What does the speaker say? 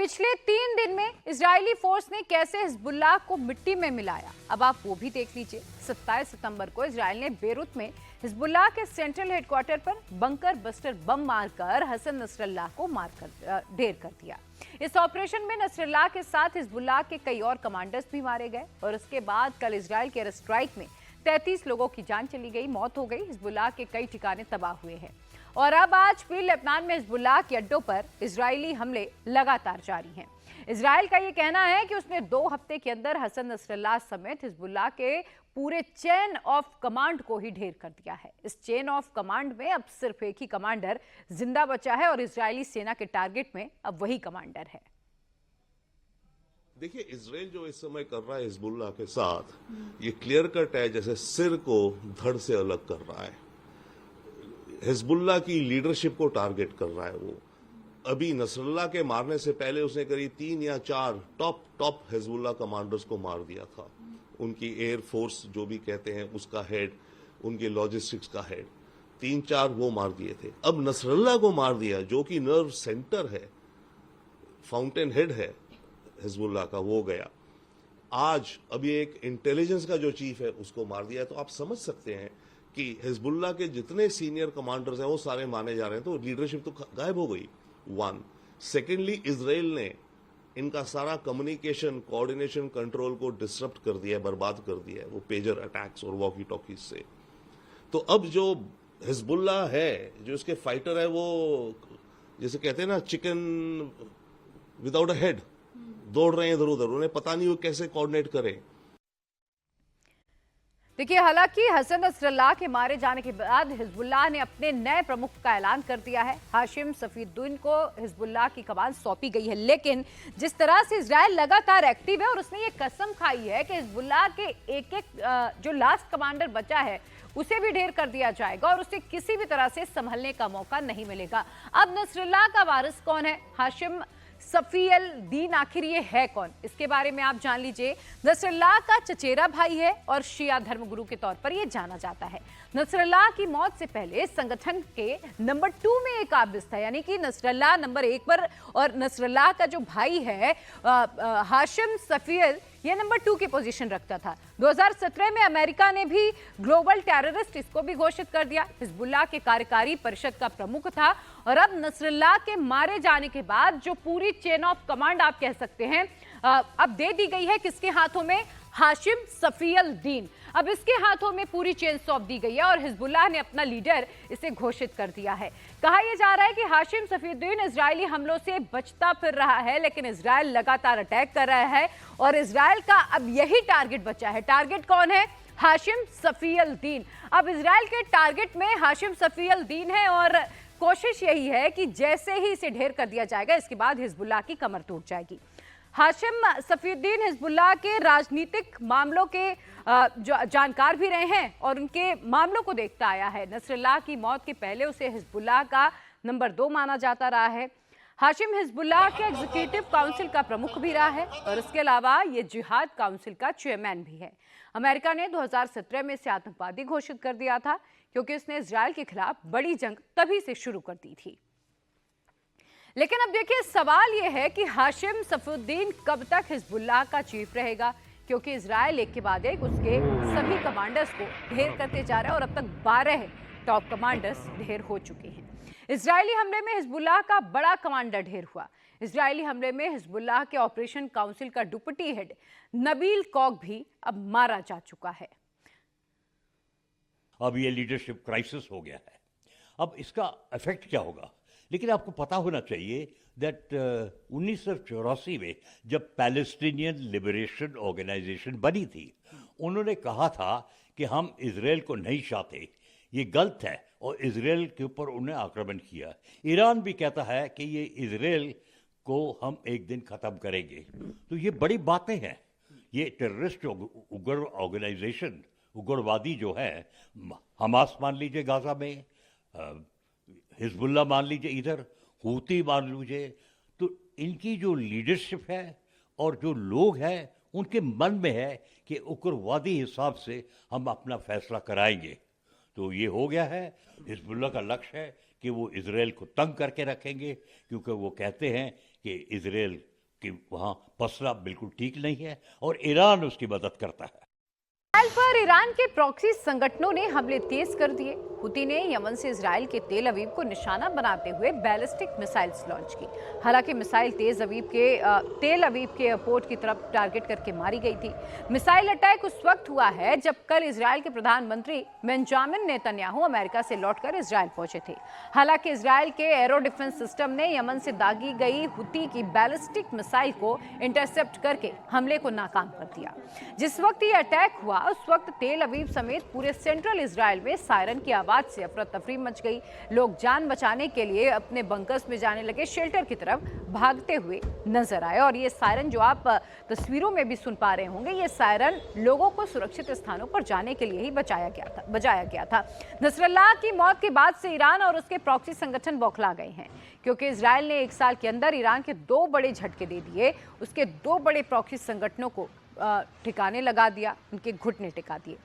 पिछले 3 दिन में इजरायली फोर्स ने कैसे हिजबुल्लाह को मिट्टी में मिलाया, अब आप वो भी देख लीजिए। 27 सितंबर को इजरायल ने बेरूत में हिजबुल्लाह के सेंट्रल हेडक्वार्टर पर बंकर बस्टर बम मारकर हसन नसरल्लाह को ढेर कर दिया। इस ऑपरेशन में नसरल्लाह के साथ हिजबुल्लाह के कई और कमांडर्स भी मारे गए और उसके बाद कल इजरायल के एयर स्ट्राइक में 33 लोगों की जान चली गई, मौत हो गई। हिजबुल्लाह के कई ठिकाने तबाह हुए हैं और अब आज भी लेबनान में हिजबुल्लाह के अड्डों पर इजरायली हमले लगातार जारी हैं। इजरायल का ये कहना है कि उसने 2 हफ्ते के अंदर हसन नसरल्लाह समेत हिजबुल्लाह के पूरे चेन ऑफ कमांड को ही ढेर कर दिया है। इस चेन ऑफ कमांड में अब सिर्फ एक ही कमांडर जिंदा बचा है और इजरायली सेना के टारगेट में अब वही कमांडर है। देखिए, इजराइल जो इस समय कर रहा है हिजबुल्लाह के साथ, ये क्लियर कट है, जैसे सिर को धड़ से अलग कर रहा है। हिजबुल्लाह की लीडरशिप को टारगेट कर रहा है। वो अभी नसरल्लाह के मारने से पहले उसने करीब 3 या 4 टॉप हिजबुल्लाह कमांडर्स को मार दिया था। उनकी एयर फोर्स जो भी कहते हैं उसका हेड, उनके लॉजिस्टिक्स का हेड, 3-4 वो मार दिए थे। अब नसरल्लाह को मार दिया जो कि नर्व सेंटर है, फाउंटेन हेड है हिजबुल्लाह का, वो गया। आज अभी एक इंटेलिजेंस का जो चीफ है उसको मार दिया। तो आप समझ सकते हैं कि हिजबुल्लाह के जितने सीनियर कमांडर्स हैं वो सारे माने जा रहे हैं, तो लीडरशिप तो गायब हो गई। 1 सेकेंडली, इजराइल ने इनका सारा कम्युनिकेशन, कोऑर्डिनेशन, कंट्रोल को डिसरप्ट कर दिया है, बर्बाद कर दिया है, वो पेजर अटैक्स और वॉकी टॉकीज से। तो अब जो हिजबुल्लाह है, जो इसके फाइटर है, वो जैसे कहते हैं ना, चिकन विदाउट अ हेड, दौड़ रहे हैं इधर उधर, उन्हें पता नहीं वो कैसे कोऑर्डिनेट करें। देखिए, हालांकि हसन नसरल्लाह के मारे जाने के बाद हिजबुल्लाह ने अपने नए प्रमुख का ऐलान कर दिया है। हाशिम सफीउद्दीन को हिजबुल्लाह की कमान सौंपी गई है, लेकिन जिस तरह से इजरायल लगातार एक्टिव है और उसने ये कसम खाई है कि हिजबुल्लाह के एक जो लास्ट कमांडर बचा है उसे भी ढेर कर दिया जाएगा और उसे किसी भी तरह से संभलने का मौका नहीं मिलेगा। अब नसरल्लाह का वारिस कौन है, हाशिम सफीउद्दीन आखिर ये है कौन, इसके बारे में आप जान लीजिए। नसरल्लाह का चचेरा भाई है और शिया धर्मगुरु के तौर पर यह जाना जाता है। नसरल्लाह की मौत से पहले संगठन के नंबर 2 में एक काबिज था, यानी कि नसरल्लाह नंबर 1 पर और नसरल्लाह का जो भाई है हाशिम सफीउद्दीन, ये नंबर 2 की पोजीशन रखता था। 2017 में अमेरिका ने भी ग्लोबल टेररिस्ट इसको भी घोषित कर दिया। हिजबुल्लाह के कार्यकारी परिषद का प्रमुख था और अब नसरल्लाह के मारे जाने के बाद जो पूरी चेन ऑफ कमांड आप कह सकते हैं अब दे दी गई है किसके हाथों में, हाशिम सफीउद्दीन। अब इसके हाथों में पूरी चेन सौंप दी गई है और हिजबुल्लाह ने अपना लीडर इसे घोषित कर दिया है। कहा यह जा रहा है कि हाशिम सफीउद्दीन इजरायली हमलों से बचता फिर रहा है, लेकिन इजरायल लगातार अटैक कर रहा है और इजरायल का अब यही टारगेट बचा है। टारगेट कौन है? हाशिम सफीउद्दीन। अब इजरायल के टारगेट में हाशिम सफीउद्दीन है और कोशिश यही है कि जैसे ही इसे ढेर कर दिया जाएगा, इसके बाद हिजबुल्लाह की कमर टूट जाएगी। हाशिम सफीउद्दीन हिजबुल्लाह के राजनीतिक मामलों के जानकार भी रहे हैं और उनके मामलों को देखता आया है। नसरल्लाह की मौत के पहले उसे हिजबुल्लाह का नंबर 2 माना जाता रहा है। हाशिम हिजबुल्लाह के एग्जीक्यूटिव काउंसिल का प्रमुख भी रहा है और इसके अलावा ये जिहाद काउंसिल का चेयरमैन भी है। अमेरिका ने 2017 में इसे आतंकवादी घोषित कर दिया था क्योंकि उसने इजरायल के खिलाफ बड़ी जंग तभी से शुरू कर दी थी। लेकिन अब देखिए, सवाल यह है कि हाशिम सफीउद्दीन कब तक हिजबुल्लाह का चीफ रहेगा, क्योंकि इजरायल एक के बाद एक उसके सभी कमांडर्स को ढेर करते जा रहा है और अब तक 12 टॉप कमांडर्स ढेर हो चुके हैं। इजरायली हमले में हिजबुल्लाह का बड़ा कमांडर ढेर हुआ। इजरायली हमले में हिजबुल्लाह के ऑपरेशन काउंसिल का डिप्टी हेड नबील कौक भी अब मारा जा चुका है। अब ये लीडरशिप क्राइसिस हो गया है। अब इसका इफेक्ट क्या होगा, लेकिन आपको पता होना चाहिए दैट 1984 में जब पैलेस्टीनियन लिबरेशन ऑर्गेनाइजेशन बनी थी, उन्होंने कहा था कि हम इजराइल को नहीं चाहते, ये गलत है, और इजराइल के ऊपर उन्हें आक्रमण किया। ईरान भी कहता है कि ये इजराइल को हम एक दिन ख़त्म करेंगे। तो ये बड़ी बातें हैं। ये टेररिस्ट उग्र ऑर्गेनाइजेशन, उग्रवादी जो है, हमास मान लीजिए गाजा में, हिजबुल्लाह मान लीजिए इधर, हूती मान लीजिए, तो इनकी जो लीडरशिप है और जो लोग हैं उनके मन में है कि उग्रवादी हिसाब से हम अपना फैसला कराएंगे। तो ये हो गया है। हिजबुल्लाह का लक्ष्य है कि वो इजराइल को तंग करके रखेंगे, क्योंकि वो कहते हैं कि इजराइल कि वहाँ पसना बिल्कुल ठीक नहीं है और ईरान उसकी मदद करता है। इस्राइल पर ईरान के प्रॉक्सी संगठनों ने हमले तेज कर दिए। हुती ने यमन से इजराइल के तेल अवीव को निशाना बनाते हुए बैलिस्टिक मिसाइल्स लॉन्च की। हालांकि मिसाइल तेल अवीव के एयरपोर्ट की तरफ टारगेट करके मारी गई थी। मिसाइल अटैक उस वक्त हुआ है जब कल इजराइल के प्रधानमंत्री बेंजामिन नेतन्याहू अमेरिका से लौटकर इजराइल पहुंचे थे। हालांकि इजराइल के एरो डिफेंस सिस्टम ने यमन से दागी गई हुती की बैलिस्टिक मिसाइल को इंटरसेप्ट करके हमले को नाकाम कर दिया। जिस वक्त ये अटैक हुआ उस वक्त तेल अवीव समेत पूरे सेंट्रल इजराइल में सायरन की आवाज से अफरा तफरी मच गई। लोग जान बचाने के लिए अपने बंकर्स में जाने लगे, शेल्टर की तरफ भागते हुए नजर आए। और ये सायरन जो आप तस्वीरों में भी सुन पा रहे होंगे, ये सायरन लोगों को सुरक्षित स्थानों पर जाने के लिए ही बजाया गया था। नसरल्लाह की मौत के बाद से ईरान और उसके प्रॉक्सी संगठन बौखला गए हैं, क्योंकि इजराइल ने 1 साल के अंदर ईरान के 2 बड़े झटके दे दिए। उसके 2 बड़े प्रॉक्सी संगठनों को ठिकाने लगा दिया, उनके घुटने टिका दिए।